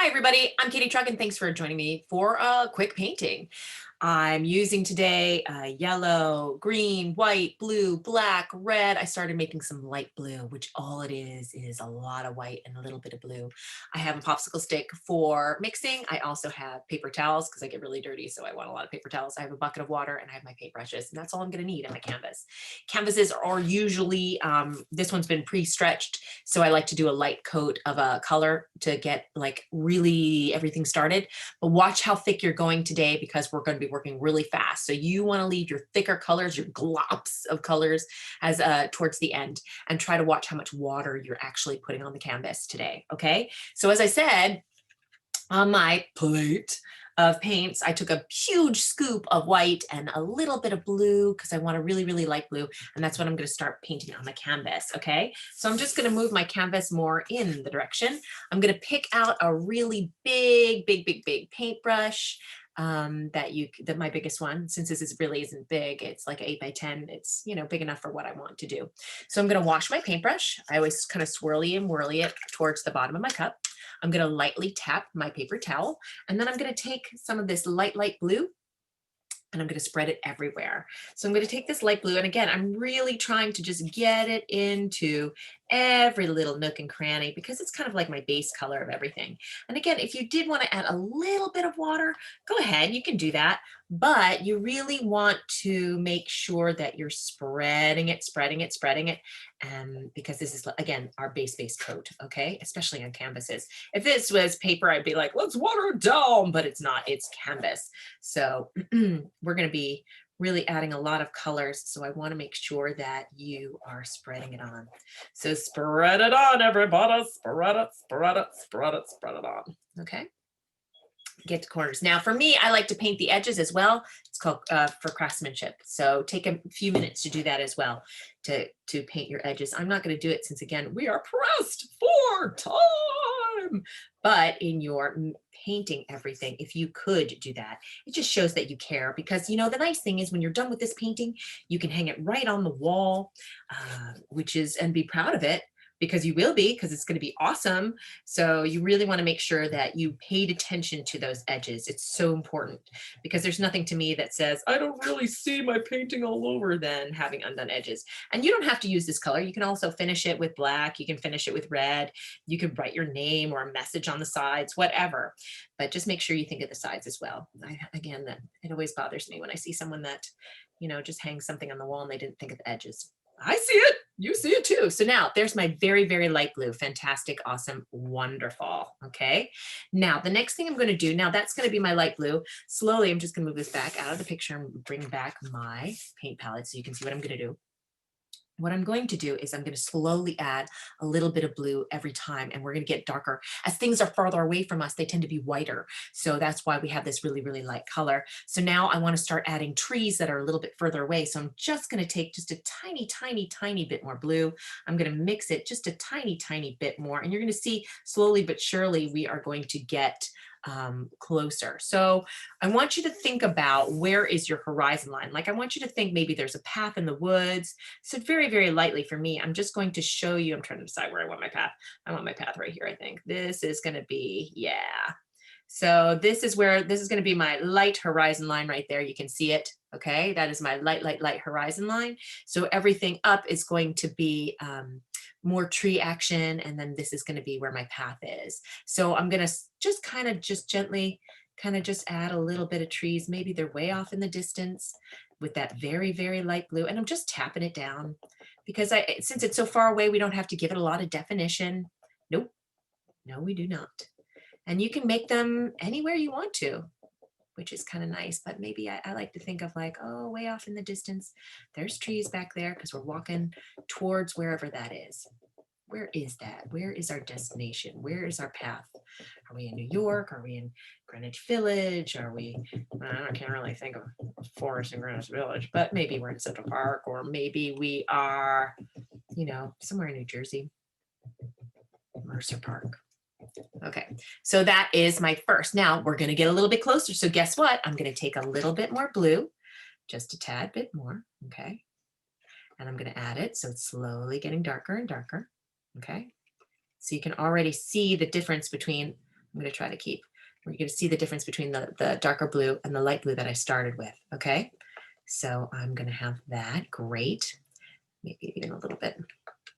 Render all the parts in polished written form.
Hi everybody, I'm Katie Truck and thanks for joining me for a quick painting. I'm using today yellow, green, white, blue, black, red. I started making some light blue, which all it is a lot of white and a little bit of blue. I have a popsicle stick for mixing. I also have paper towels because I get really dirty, so I want a lot of paper towels. I have a bucket of water and I have my paintbrushes, and that's all I'm going to need in my canvas. Canvases are usually, this one's been pre-stretched, so I like to do a light coat of a color to get like really everything started. But watch how thick you're going today because we're going to be working really fast. So you want to leave your thicker colors, your glops of colors as towards the end, and try to watch how much water you're actually putting on the canvas today. Okay. So as I said, on my plate of paints, I took a huge scoop of white and a little bit of blue because I want a really, really light blue. And that's what I'm going to start painting on my canvas. Okay. So I'm just going to move my canvas more in the direction. I'm going to pick out a really big paintbrush that my biggest one, since this is really isn't big, it's like 8 by 10. It's, big enough for what I want to do. So I'm going to wash my paintbrush. I always kind of swirly and whirly it towards the bottom of my cup. I'm going to lightly tap my paper towel, and then I'm going to take some of this light blue and I'm going to spread it everywhere. So I'm going to take this light blue, and again, I'm really trying to just get it into every little nook and cranny because it's kind of like my base color of everything. And again, if you did want to add a little bit of water, go ahead, you can do that. But you really want to make sure that you're spreading it, because this is, again, our base coat, okay? Especially on canvases. If this was paper, I'd be like, let's water it down, but it's not, it's canvas. So we're going to be really adding a lot of colors. So I want to make sure that you are spreading it on. So spread it on, everybody. Spread it, spread it, spread it, spread it on. Okay. Get to corners. Now for me, I like to paint the edges as well. It's called for craftsmanship. So take a few minutes to do that as well, to paint your edges. I'm not going to do it since, again, we are pressed for time. But in your painting everything, if you could do that, it just shows that you care, because the nice thing is when you're done with this painting, you can hang it right on the wall, and be proud of it, because you will be, because it's going to be awesome. So you really want to make sure that you paid attention to those edges. It's so important, because there's nothing to me that says, I don't really see my painting all over, than having undone edges. And you don't have to use this color. You can also finish it with black. You can finish it with red. You can write your name or a message on the sides, whatever. But just make sure you think of the sides as well. Again, that it always bothers me when I see someone that, just hangs something on the wall and they didn't think of the edges. I see it. You see it too. So now there's my very, very light blue. Fantastic, awesome, wonderful. Okay. Now the next thing I'm going to do, now that's going to be my light blue. Slowly, I'm just going to move this back out of the picture and bring back my paint palette so you can see what I'm going to do. What I'm going to do is I'm going to slowly add a little bit of blue every time, and we're going to get darker. As things are farther away from us, they tend to be whiter. So that's why we have this really, really light color. So now I want to start adding trees that are a little bit further away. So I'm just going to take just a tiny bit more blue. I'm going to mix it just a tiny bit more. And you're going to see slowly but surely we are going to get closer. So I want you to think about, where is your horizon line? Like, I want you to think maybe there's a path in the woods. So very, very lightly for me, I'm just going to show you, I'm trying to decide where I want my path. I want my path right here, I think. This is going to be, yeah. So this is going to be my light horizon line right there. You can see it. Okay. That is my light horizon line. So everything up is going to be more tree action. And then this is going to be where my path is. So I'm going to just gently just add a little bit of trees. Maybe they're way off in the distance with that very, very light blue. And I'm just tapping it down, because since it's so far away, we don't have to give it a lot of definition. Nope. No, we do not. And you can make them anywhere you want to, which is kind of nice. But maybe I like to think of like, oh, way off in the distance, there's trees back there, because we're walking towards wherever that is. Where is that? Where is our destination? Where is our path? Are we in New York? Are we in Greenwich Village? Are we, I can't really think of a forest in Greenwich Village, but maybe we're in Central Park, or maybe we are, somewhere in New Jersey, Mercer Park. Okay, so that is my first. Now we're going to get a little bit closer. So guess what? I'm going to take a little bit more blue, just a tad bit more. Okay. And I'm going to add it. So it's slowly getting darker and darker. Okay. So you can already see the difference between I'm going to try to keep, we're going to see the difference between the darker blue and the light blue that I started with. Okay. So I'm going to have that. Great. Maybe even a little bit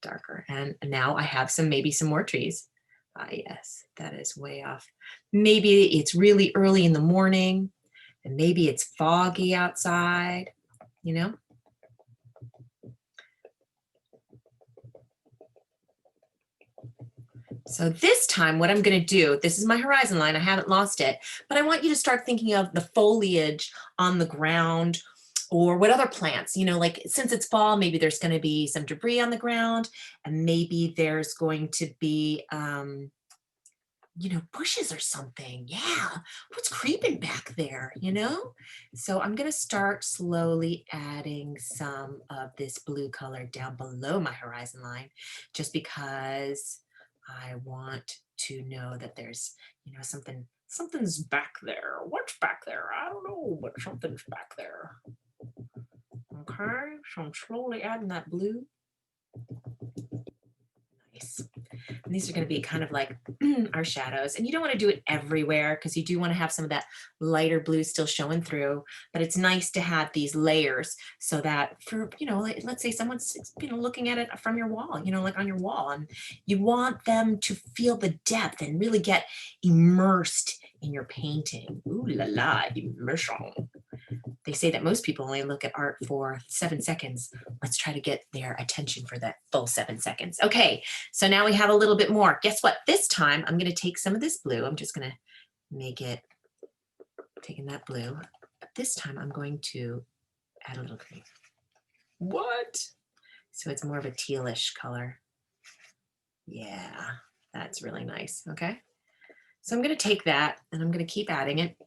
darker. And now I have maybe some more trees. Ah, yes, that is way off. Maybe it's really early in the morning and maybe it's foggy outside, you know? So this time what I'm going to do, this is my horizon line, I haven't lost it, but I want you to start thinking of the foliage on the ground or what other plants, you know, like since it's fall, maybe there's going to be some debris on the ground and maybe there's going to be, you know, bushes or something. Yeah, what's creeping back there, you know? So I'm going to start slowly adding some of this blue color down below my horizon line, just because I want to know that there's, you know, something's back there. What's back there? I don't know, but something's back there. Okay, so I'm slowly adding that blue. Nice. And these are going to be kind of like our shadows. And you don't want to do it everywhere because you do want to have some of that lighter blue still showing through. But it's nice to have these layers so that for, you know, like, let's say someone's, you know, looking at it from your wall, you know, like on your wall, and you want them to feel the depth and really get immersed in your painting. Ooh la la, immersion. They say that most people only look at art for 7 seconds. Let's try to get their attention for that full 7 seconds. Okay, so now we have a little bit more. Guess what? This time I'm going to take some of this blue. I'm just going to make it, taking that blue. But this time I'm going to add a little green. What? So it's more of a tealish color. Yeah, that's really nice. Okay, so I'm going to take that and I'm going to keep adding it.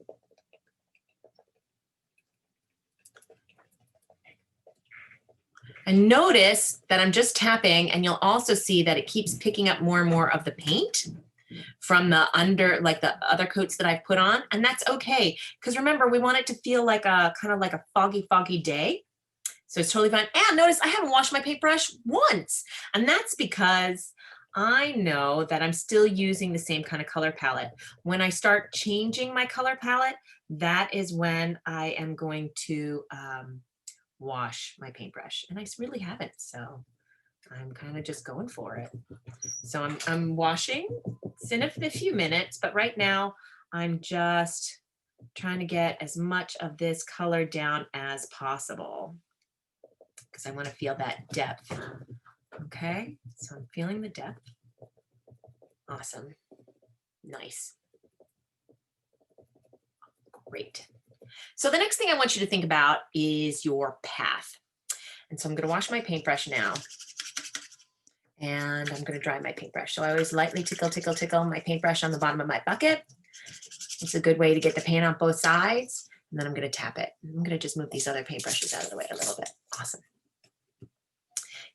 And notice that I'm just tapping, and you'll also see that it keeps picking up more and more of the paint from the under, like the other coats that I've put on. And that's okay, because remember, we want it to feel like a kind of like a foggy day. So it's totally fine. And notice I haven't washed my paintbrush once. And that's because I know that I'm still using the same kind of color palette. When I start changing my color palette, that is when I am going to wash my paintbrush, and I really haven't, so I'm kind of just going for it. So I'm washing. It's in a few minutes, but right now I'm just trying to get as much of this color down as possible because I want to feel that depth. Okay, so I'm feeling the depth. Awesome. Nice. Great. So the next thing I want you to think about is your path. And so I'm going to wash my paintbrush now. And I'm going to dry my paintbrush. So I always lightly tickle my paintbrush on the bottom of my bucket. It's a good way to get the paint on both sides. And then I'm going to tap it. I'm going to just move these other paintbrushes out of the way a little bit. Awesome.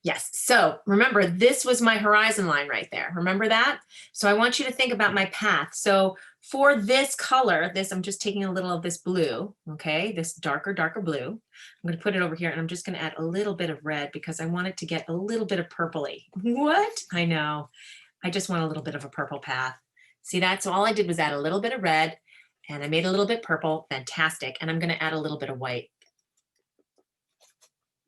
Yes, so remember, this was my horizon line right there. Remember that? So I want you to think about my path. So for this color, I'm just taking a little of this blue, okay? This darker blue. I'm going to put it over here, and I'm just going to add a little bit of red because I want it to get a little bit of purpley. What? I know. I just want a little bit of a purple path. See that? So all I did was add a little bit of red, and I made a little bit purple. Fantastic. And I'm going to add a little bit of white.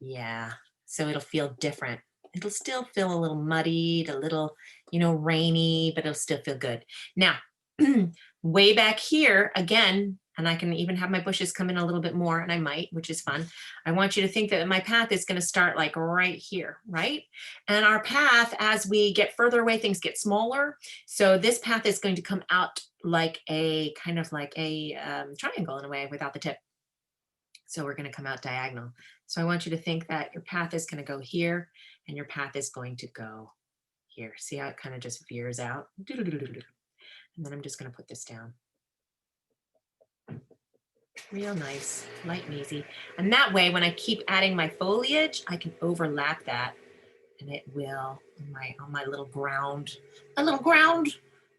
Yeah. So it'll feel different. It'll still feel a little muddied, a little, you know, rainy, but it'll still feel good. Now, way back here, again, and I can even have my bushes come in a little bit more, and I might, which is fun. I want you to think that my path is going to start like right here, right? And our path, as we get further away, things get smaller. So this path is going to come out like a kind of like a triangle in a way without the tip. So we're going to come out diagonal. So I want you to think that your path is going to go here and your path is going to go here. See how it kind of just veers out? And then I'm just going to put this down. Real nice, light and easy. And that way, when I keep adding my foliage, I can overlap that, and it will on my little ground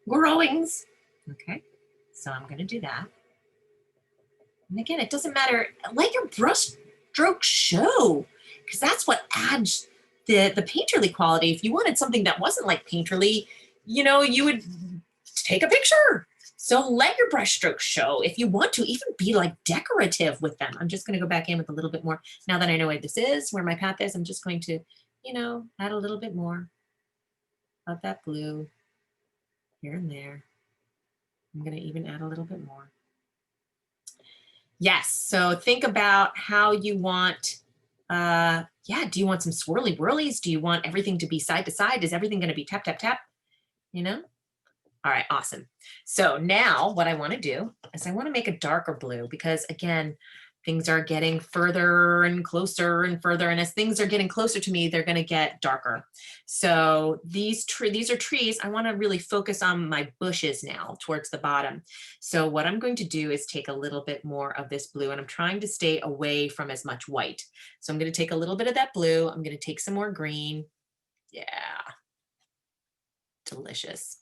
growings. Okay, so I'm going to do that. And again, it doesn't matter, let your brush strokes show, because that's what adds the painterly quality. If you wanted something that wasn't like painterly, you know, you would take a picture. So let your brush strokes show. If you want to, even be like decorative with them. I'm just going to go back in with a little bit more. Now that I know where this is, where my path is, I'm just going to, you know, add a little bit more of that blue here and there. I'm going to even add a little bit more. Yes, so think about how you want, yeah, do you want some swirly whirlies? Do you want everything to be side to side? Is everything going to be tap, tap, tap? You know? All right, awesome. So now what I want to do is I want to make a darker blue because again, things are getting further and closer and further. And as things are getting closer to me, they're going to get darker. So these are trees. I want to really focus on my bushes now towards the bottom. So what I'm going to do is take a little bit more of this blue and I'm trying to stay away from as much white. So I'm going to take a little bit of that blue. I'm going to take some more green. Yeah, delicious.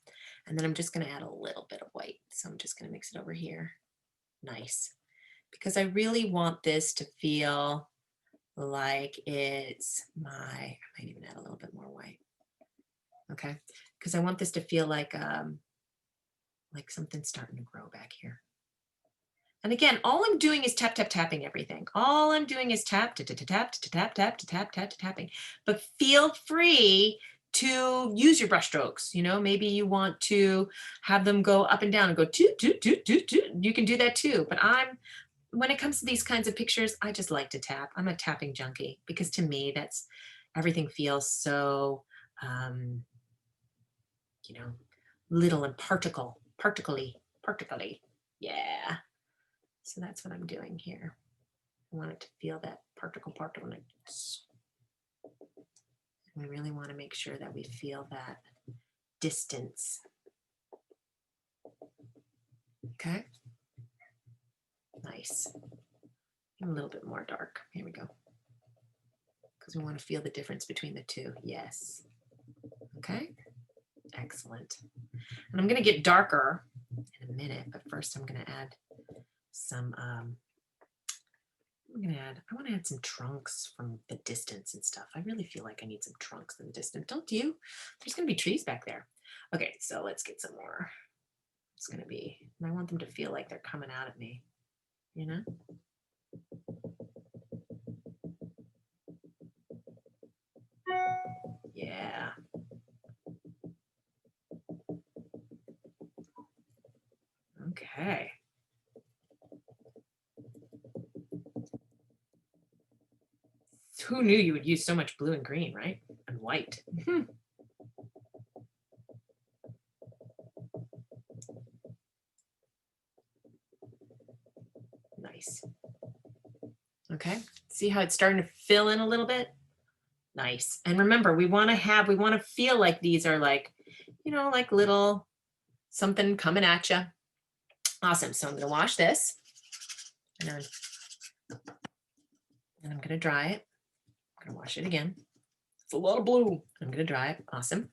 And then I'm just going to add a little bit of white. So I'm just going to mix it over here. Nice. Because I really want this to feel like it's I might even add a little bit more white. Okay. Because I want this to feel like something's starting to grow back here. And again, all I'm doing is tap, tap, tapping everything. All I'm doing is tap, tap, tap, tap, tap, tap, tap, tap, tapping. But feel free to use your brush strokes. You know, maybe you want to have them go up and down and go toot, toot, toot, toot, toot. You can do that too. But when it comes to these kinds of pictures, I just like to tap. I'm a tapping junkie because to me, that's everything feels so, you know, little and particly. Yeah. So that's what I'm doing here. I want it to feel that particle. We really want to make sure that we feel that distance. Okay. Nice. And a little bit more dark. Here we go. Because we want to feel the difference between the two. Yes. Okay. Excellent. And I'm going to get darker in a minute, but first I'm going to add some, I want to add some trunks from the distance and stuff. I really feel like I need some trunks in the distance. Don't you? There's going to be trees back there. Okay, so let's get some more. It's going to be, and I want them to feel like they're coming out at me, you know? Yeah. Okay. Who knew you would use so much blue and green, right? And white. Nice. Okay. See how it's starting to fill in a little bit? Nice. And remember, we want to feel like these are like, you know, like little something coming at you. Awesome. So I'm going to wash this and I'm going to dry it. I'm going to wash it again. It's a lot of blue. I'm going to dry it. Awesome.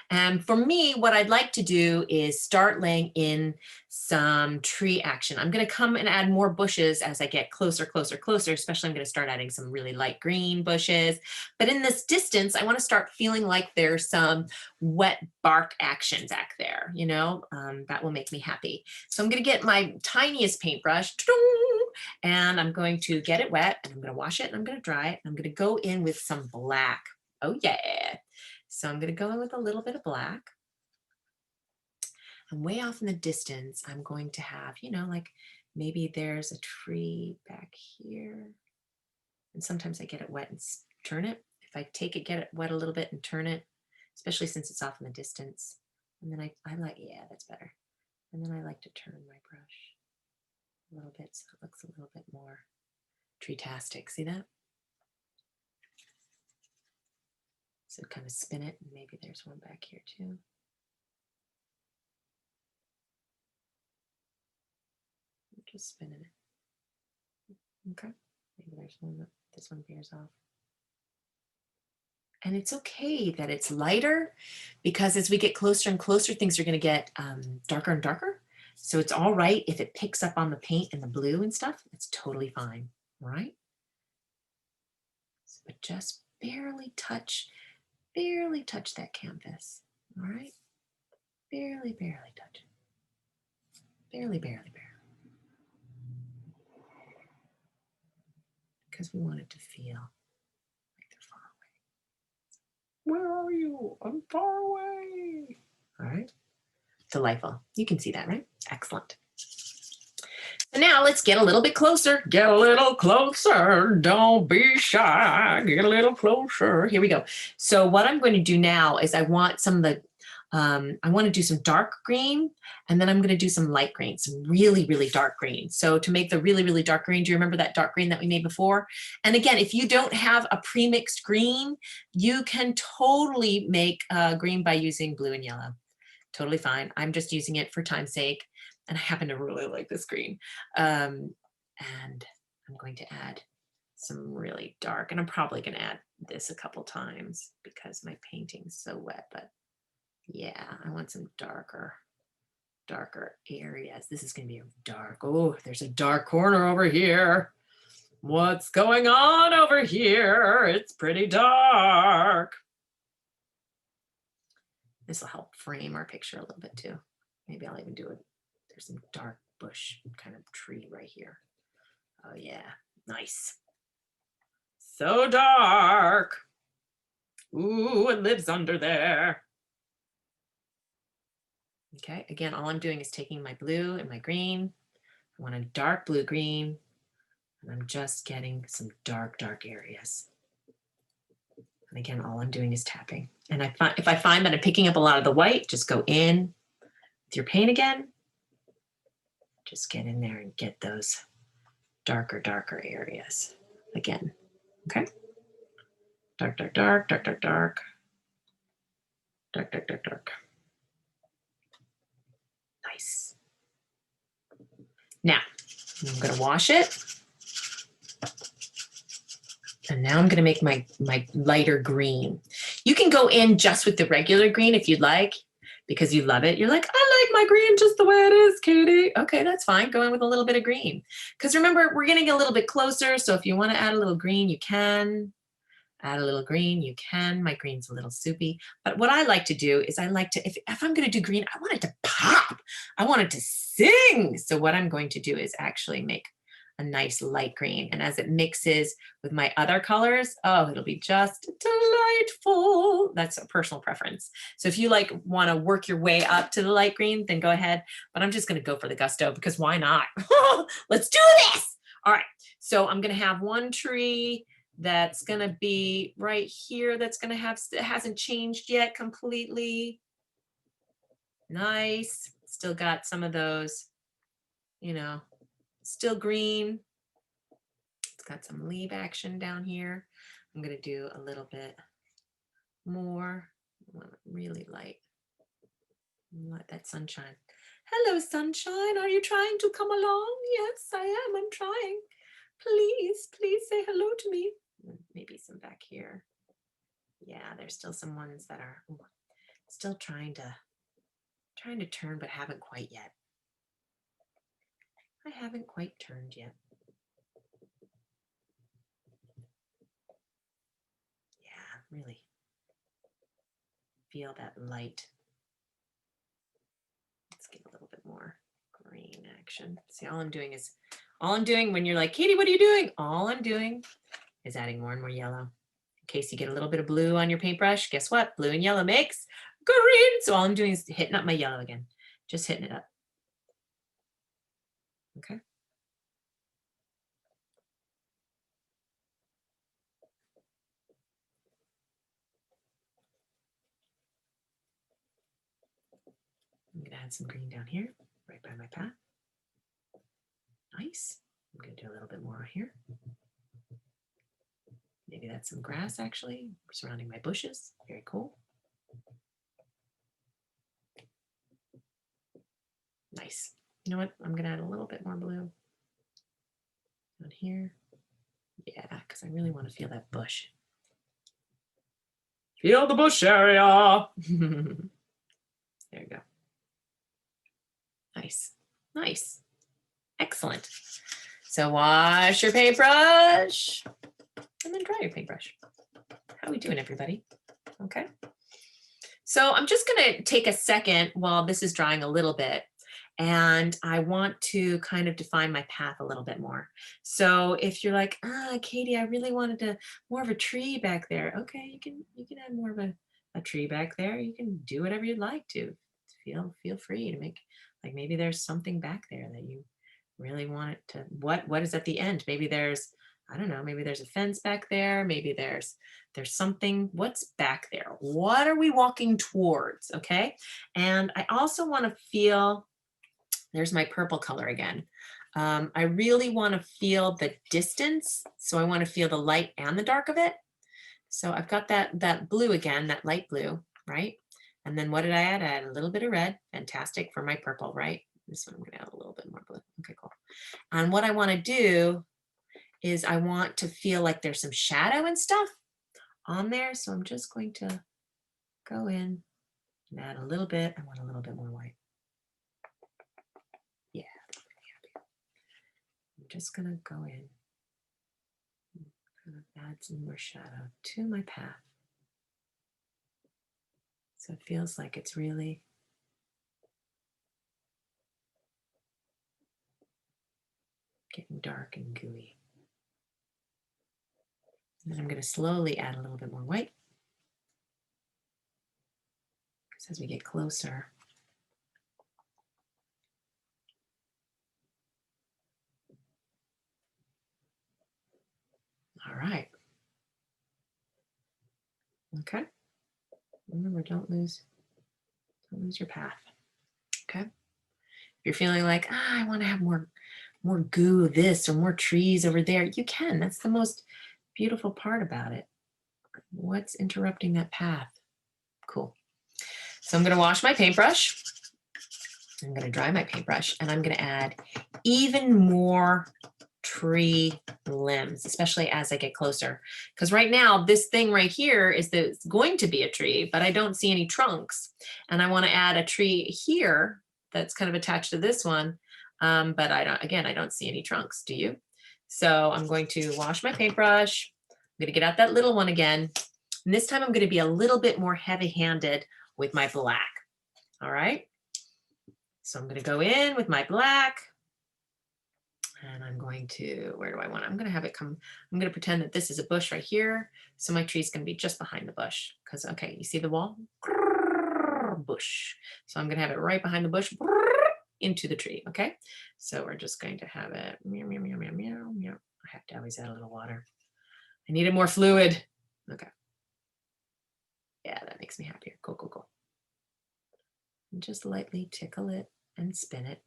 And for me, what I'd like to do is start laying in some tree action. I'm going to come and add more bushes as I get closer, especially I'm going to start adding some really light green bushes. But in this distance, I want to start feeling like there's some wet bark action back there, you know, that will make me happy. So I'm going to get my tiniest paintbrush and I'm going to get it wet and I'm going to wash it and I'm going to dry it. And I'm going to go in with some black. Oh yeah. So I'm going to go in with a little bit of black. And way off in the distance, I'm going to have, you know, like maybe there's a tree back here. And sometimes I get it wet and turn it. If I take it, get it wet a little bit and turn it, especially since it's off in the distance. And then I like, yeah, that's better. And then I like to turn my brush a little bit so it looks a little bit more tree-tastic. See that? So kind of spin it, and maybe there's one back here too. I'm just spinning it. Okay, maybe there's one that this one veers off. And it's okay that it's lighter because as we get closer and closer, things are going to get darker and darker. So it's all right if it picks up on the paint and the blue and stuff. It's totally fine, all right? But just barely touch that canvas, all right? Barely touch it. Barely, barely, barely. Because we want it to feel like they're far away. Where are you? I'm far away. All right. Delightful. You can see that, right? Excellent. So now let's get a little bit closer. Get a little closer. Don't be shy. Get a little closer. Here we go. So what I'm going to do now is I want some of the, I want to do some dark green, and then I'm going to do some light green, some really, really dark green. So to make the really, really dark green, do you remember that dark green that we made before? And again, if you don't have a pre-mixed green, you can totally make green by using blue and yellow. Totally fine. I'm just using it for time's sake. And I happen to really like this green. And I'm going to add some really dark, and I'm probably going to add this a couple times because my painting's so wet, but yeah, I want some darker areas. This is going to be dark. Oh, there's a dark corner over here. What's going on over here? It's pretty dark. This will help frame our picture a little bit too. Maybe I'll even do it. There's some dark bush kind of tree right here. Oh yeah, nice. So dark. Ooh, it lives under there. Okay, again, all I'm doing is taking my blue and my green. I want a dark blue green, and I'm just getting some dark areas. And again, all I'm doing is tapping. And if I find that I'm picking up a lot of the white, just go in with your paint again. Just get in there and get those darker areas again. Okay. Dark. Nice. Now, I'm going to wash it. And now I'm going to make my lighter green. You can go in just with the regular green if you'd like, because you love it. You're like, I like my green just the way it is, Katie. Okay, that's fine. Go in with a little bit of green. Because remember, we're getting a little bit closer. So if you want to add a little green, you can. Add a little green, you can. My green's a little soupy. But what I like to do is I like to, if I'm going to do green, I want it to pop. I want it to sing. So what I'm going to do is actually make a nice light green. And as it mixes with my other colors, oh, it'll be just delightful. That's a personal preference. So if you like want to work your way up to the light green, then go ahead. But I'm just going to go for the gusto because why not? Let's do this. All right. So I'm going to have one tree that's going to be right here. That's going to have, it hasn't changed yet completely. Nice. Still got some of those, you know, still green. It's got some leaf action down here. I'm going to do a little bit more. Really light. Let that sunshine. Hello, sunshine. Are you trying to come along? Yes, I am. I'm trying. Please say hello to me. Maybe some back here. Yeah, there's still some ones that are still trying to turn, but haven't quite yet. I haven't quite turned yet. Yeah, really feel that light. Let's get a little bit more green action. See, all I'm doing when you're like, Katie, what are you doing? All I'm doing is adding more and more yellow. In case you get a little bit of blue on your paintbrush, guess what? Blue and yellow makes green. So all I'm doing is hitting up my yellow again. Just hitting it up. Okay. I'm going to add some green down here, right by my path. Nice. I'm going to do a little bit more here. Maybe that's some grass actually surrounding my bushes. Very cool. Nice. You know what? I'm going to add a little bit more blue down here. Yeah, because I really want to feel that bush. Feel the bush area. There you go. Nice. Nice. Excellent. So wash your paintbrush and then dry your paintbrush. How are we doing, everybody? Okay. So I'm just going to take a second while this is drying a little bit. and I want to kind of define my path a little bit more. So if you're like, Katie, I really wanted to more of a tree back there. Okay, you can add more of a tree back there. You can do whatever you'd like to. Feel free to make, like, maybe there's something back there that you really want it to, what is at the end? Maybe there's, I don't know, maybe there's a fence back there. Maybe there's something. What's back there? What are we walking towards? Okay. And I also want to feel, there's my purple color again. I really want to feel the distance. So I want to feel the light and the dark of it. So I've got that blue again, that light blue, right? And then what did I add? I added a little bit of red. Fantastic for my purple, right? This one I'm going to add a little bit more blue. Okay, cool. And what I want to do is I want to feel like there's some shadow and stuff on there. So I'm just going to go in and add a little bit. I want a little bit more white. Yeah. I'm just going to go in and kind of add some more shadow to my path. So it feels like it's really getting dark and gooey. And then I'm going to slowly add a little bit more white. Because as we get closer, all right. Okay. Remember, don't lose your path. Okay. If you're feeling like, I want to have more goo this or more trees over there, you can. That's the most beautiful part about it. What's interrupting that path? Cool. So I'm going to wash my paintbrush. I'm going to dry my paintbrush, and I'm going to add even more tree limbs, especially as I get closer. Because right now, this thing right here is going to be a tree, but I don't see any trunks. And I want to add a tree here that's kind of attached to this one. But I don't see any trunks. Do you? So I'm going to wash my paintbrush. I'm going to get out that little one again. And this time I'm going to be a little bit more heavy-handed with my black. All right. So I'm going to go in with my black. And I'm going to, where do I want it? I'm going to have it come, I'm going to pretend that this is a bush right here. So my tree's going to be just behind the bush. Because, okay, you see the wall? Bush. So I'm going to have it right behind the bush into the tree. Okay. So we're just going to have it. Meow, meow, meow, meow, meow, meow. I have to always add a little water. I needed more fluid. Okay. Yeah, that makes me happier. Cool, cool, cool. And just lightly tickle it and spin it.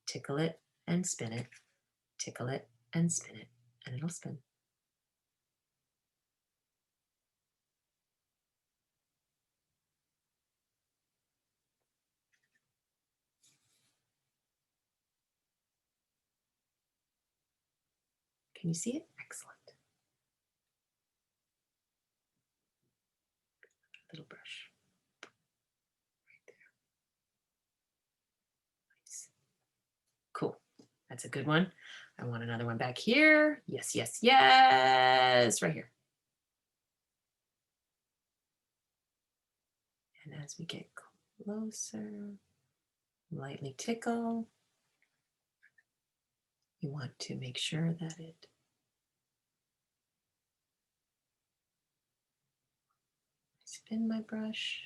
Tickle it and spin it. Tickle it and spin it, and it'll spin. Can you see it? Excellent. Little brush right there. Nice. Cool. That's a good one. I want another one back here. Yes, yes, yes. Right here. And as we get closer, lightly tickle. You want to make sure that it spin my brush.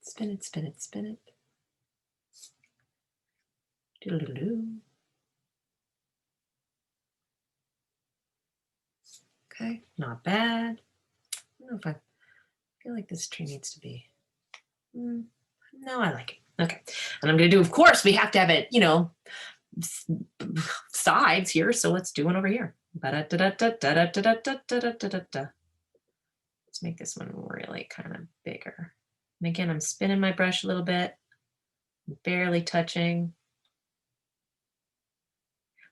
Spin it, spin it, spin it. Doodle-doo-doo. Okay, not bad. I don't know if I feel like this tree needs to be. No, I like it. Okay. And I'm going to do, of course, we have to have it, sides here. So let's do one over here. Let's make this one really kind of bigger. And again, I'm spinning my brush a little bit, barely touching.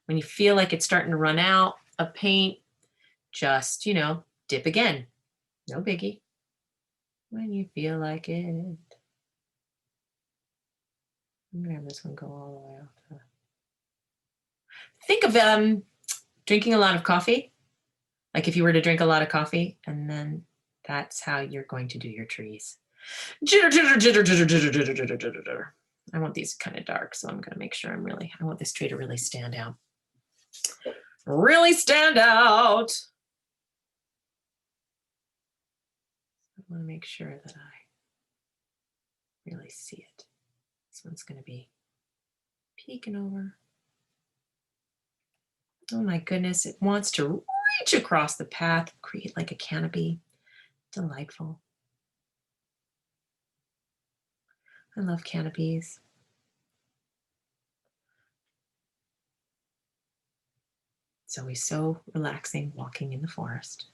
When you feel like it's starting to run out of paint, just, dip again. No biggie. When you feel like it. I'm gonna have this one go all the way off. Think of drinking a lot of coffee. Like if you were to drink a lot of coffee and then That's how you're going to do your trees. Jitter, jitter, jitter, jitter, jitter, jitter, jitter, jitter, jitter. I want these kind of dark, so I'm going to make sure I want this tree to really stand out. Really stand out. I want to make sure that I really see it. This one's going to be peeking over. Oh my goodness, it wants to reach across the path, create like a canopy. Delightful. I love canopies. It's always so relaxing walking in the forest.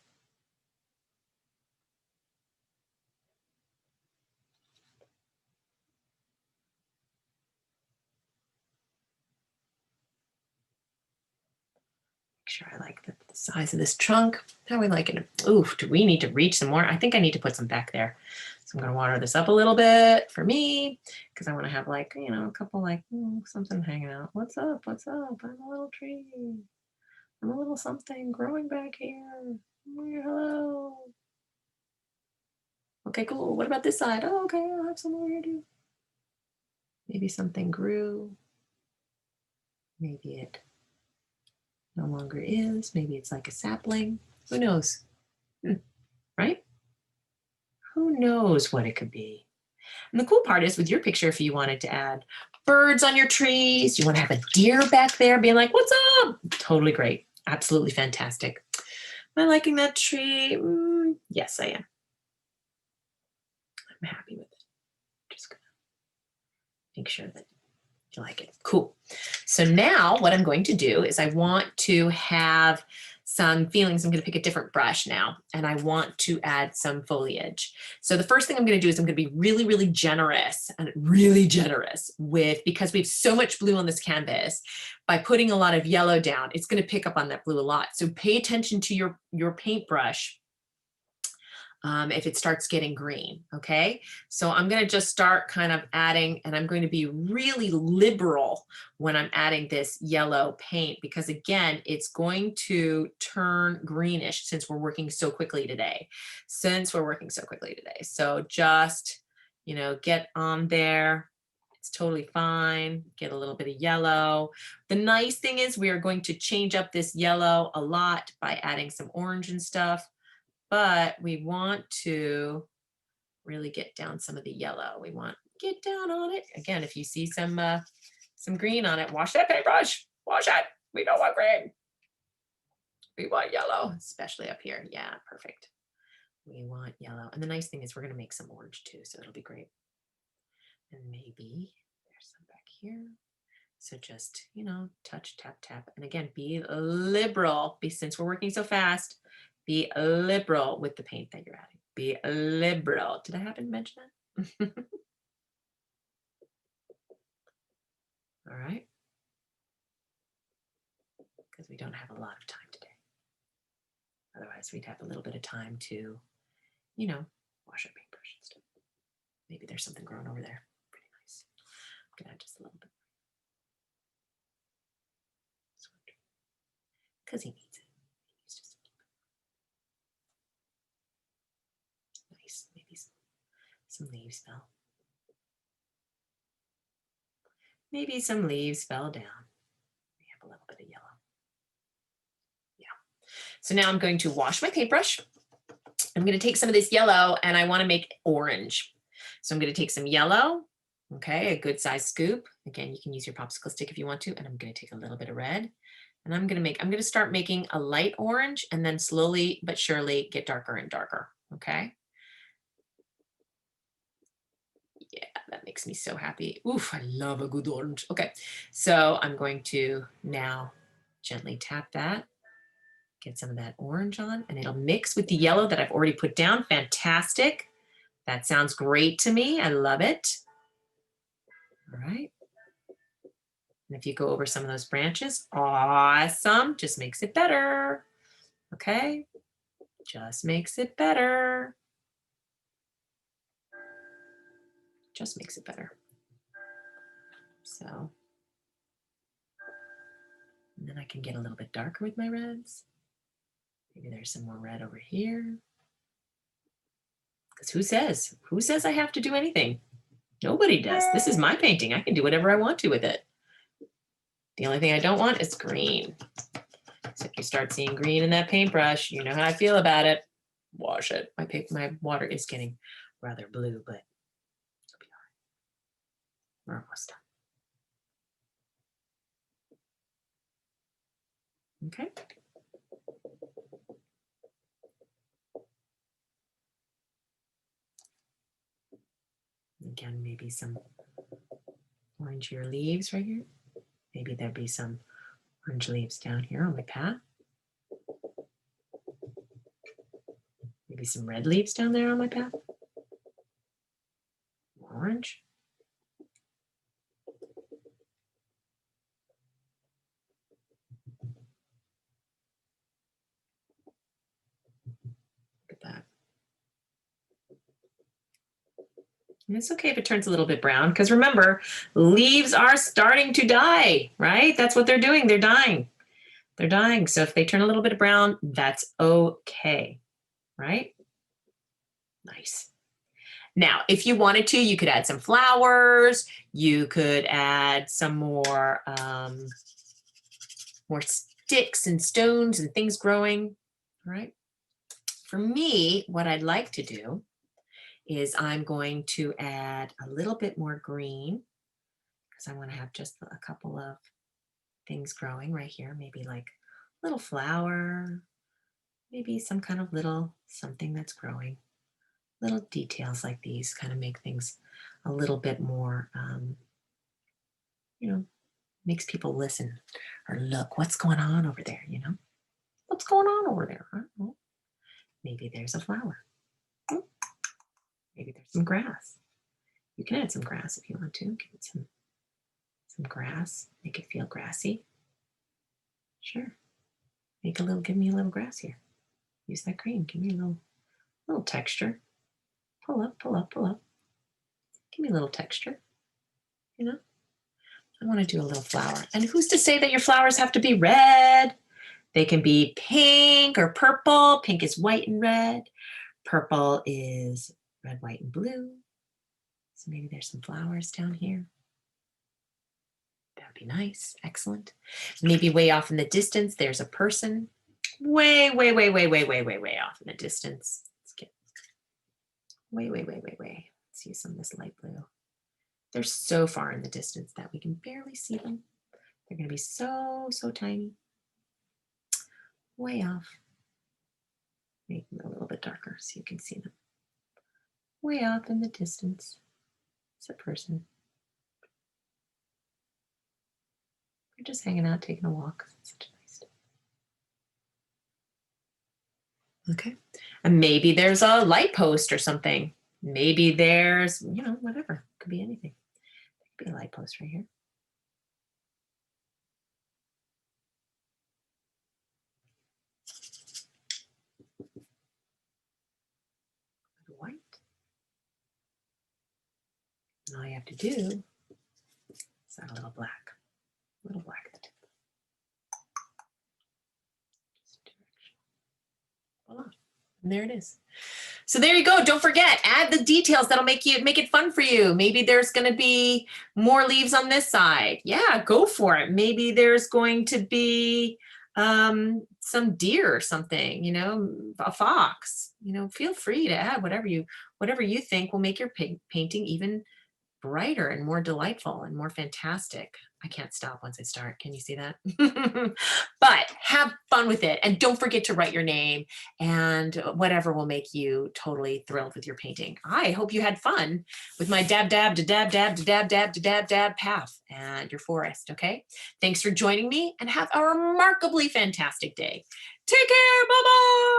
Make sure I like the size of this trunk. How are we liking it? Ooh, do we need to reach some more? I think I need to put some back there. So I'm going to water this up a little bit for me because I want to have like, you know, a couple like something hanging out. What's up? What's up? I'm a little tree. I'm a little something growing back here. Hello. Okay, cool. What about this side? Oh, okay, I'll have some over here too. Maybe something grew. Maybe it no longer is. Maybe it's like a sapling. Who knows? Right? Who knows what it could be? And the cool part is with your picture, if you wanted to add birds on your trees, you want to have a deer back there being like, what's up? Totally great. Absolutely fantastic. Am I liking that tree? Yes, I am. I'm happy with it. Just gonna make sure that you like it. Cool. So now what I'm going to do is I want to have some feelings. I'm going to pick a different brush now, and I want to add some foliage. So the first thing I'm going to do is I'm going to be really, really generous with, because we have so much blue on this canvas, by putting a lot of yellow down, it's going to pick up on that blue a lot. So pay attention to your paintbrush if it starts getting green, okay? So I'm gonna just start kind of adding, and I'm going to be really liberal when I'm adding this yellow paint, because again, it's going to turn greenish since we're working so quickly today. So just, you know, get on there. It's totally fine. Get a little bit of yellow. The nice thing is we are going to change up this yellow a lot by adding some orange and stuff. But we want to really get down some of the yellow. We want to get down on it. Again, if you see some green on it, wash that paintbrush. Wash it. We don't want green. We want yellow, especially up here. Yeah, perfect. We want yellow. And the nice thing is we're going to make some orange too, so it'll be great. And maybe there's some back here. So just, you know, touch, tap, tap. And again, be liberal. Since we're working so fast, be liberal with the paint that you're adding. Be liberal. Did I happen to mention that? All right. Because we don't have a lot of time today. Otherwise, we'd have a little bit of time to, you know, wash our paintbrush and stuff. Maybe there's something growing over there. Pretty nice. I'm going to add just a little bit. Because he needs it. Nice. Maybe some leaves fell. Maybe some leaves fell down. We have a little bit of yellow. Yeah. So now I'm going to wash my paintbrush. I'm going to take some of this yellow and I want to make orange. So I'm going to take some yellow. Okay, a good size scoop. Again, you can use your popsicle stick if you want to. And I'm going to take a little bit of red. And I'm going to start making a light orange and then slowly but surely get darker and darker. Okay. Yeah, that makes me so happy. Oof, I love a good orange. Okay, so I'm going to now gently tap that, get some of that orange on, and it'll mix with the yellow that I've already put down. Fantastic. That sounds great to me. I love it. All right. And if you go over some of those branches, awesome. Just makes it better. Okay. Just makes it better. Just makes it better. So, and then I can get a little bit darker with my reds. Maybe there's some more red over here. Because who says I have to do anything? Nobody does. This is my painting. I can do whatever I want to with it. The only thing I don't want is green. So if you start seeing green in that paintbrush, you know how I feel about it. Wash it. My water is getting rather blue, but it'll be all right. We're almost done. Okay. Again, maybe some orangier leaves right here. Maybe there'll be some orange leaves down here on my path. Maybe some red leaves down there on my path. Orange. Look at that. And it's okay if it turns a little bit brown, because remember, leaves are starting to die, right? That's what they're doing. They're dying. They're dying. So if they turn a little bit brown, that's okay, right? Nice. Now, if you wanted to, you could add some flowers. You could add some more sticks and stones and things growing, all right? For me, what I'd like to do is I'm going to add a little bit more green, because I want to have just a couple of things growing right here, maybe like a little flower, maybe some kind of little something that's growing. Little details like these kind of make things a little bit more, makes people listen or look, what's going on over there, What's going on over there? I don't know. Maybe there's a flower. Maybe there's some grass. You can add some grass if you want to. Give it some grass. Make it feel grassy. Sure. Give me a little grass here. Use that green. Give me a little texture. Pull up, pull up, pull up. Give me a little texture. I want to do a little flower. And who's to say that your flowers have to be red? They can be pink or purple. Pink is white and red. Purple is red, white, and blue. So maybe there's some flowers down here. That would be nice. Excellent. Maybe way off in the distance, there's a person. Way, way, way, way, way, way, way, way off in the distance. Let's get way, way, way, way, way. Let's use some of this light blue. They're so far in the distance that we can barely see them. They're going to be so, so tiny. Way off. Make them a little bit darker so you can see them. Way off in the distance. It's a person. We're just hanging out, taking a walk. It's such a nice day. Okay. And maybe there's a light post or something. Maybe there's, whatever. Could be anything. There could be a light post right here. White. And all you have to do is add a little black. A little black at the tip. Voila. And there it is. So there you go. Don't forget, add the details that'll make it fun for you. Maybe there's going to be more leaves on this side. Yeah, go for it. Maybe there's going to be some deer or something, a fox. Feel free to add whatever you think will make your painting even brighter and more delightful and more fantastic. I can't stop once I start. Can you see that? But have fun with it. And don't forget to write your name and whatever will make you totally thrilled with your painting. I hope you had fun with my dab, dab, da dab, dab, da dab, dab, da dab, dab path and your forest. Okay. Thanks for joining me and have a remarkably fantastic day. Take care. Bye-bye.